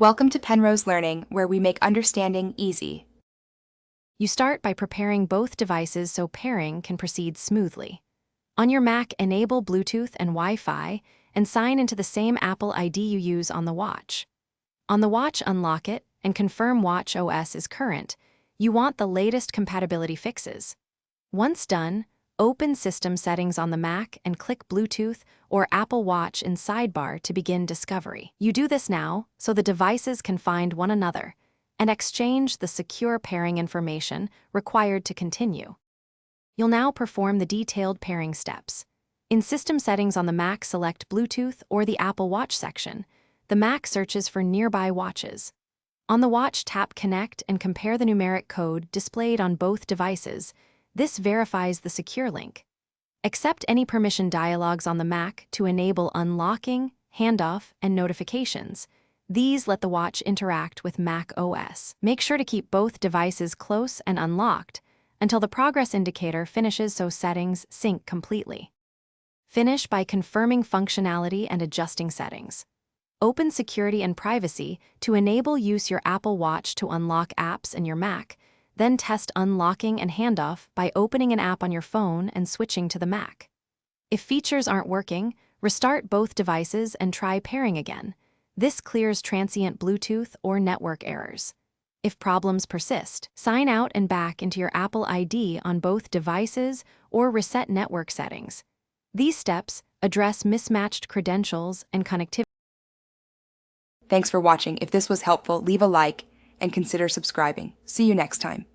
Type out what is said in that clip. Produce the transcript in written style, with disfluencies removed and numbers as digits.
Welcome to Penrose Learning, where we make understanding easy. You start by preparing both devices so pairing can proceed smoothly. On your Mac, enable Bluetooth and Wi-Fi and sign into the same Apple ID you use on the watch. On the watch, unlock it and confirm Watch OS is current. You want the latest compatibility fixes. Once done, open System Settings on the Mac and click Bluetooth or Apple Watch in Sidebar to begin discovery. You do this now so the devices can find one another and exchange the secure pairing information required to continue. You'll now perform the detailed pairing steps. In System Settings on the Mac, select Bluetooth or the Apple Watch section. The Mac searches for nearby watches. On the watch, tap Connect and compare the numeric code displayed on both devices. This verifies the secure link. Accept any permission dialogues on the Mac to enable unlocking, handoff, and notifications. These let the watch interact with Mac OS. Make sure to keep both devices close and unlocked until the progress indicator finishes so settings sync completely. Finish by confirming functionality and adjusting settings. Open Security and Privacy to enable use your Apple Watch to unlock apps in your Mac. Then test unlocking and handoff by opening an app on your phone and switching to the Mac. If features aren't working, restart both devices and try pairing again. This clears transient Bluetooth or network errors. If problems persist, sign out and back into your Apple ID on both devices or reset network settings. These steps address mismatched credentials and connectivity. Thanks for watching. If this was helpful, leave a like and consider subscribing. See you next time.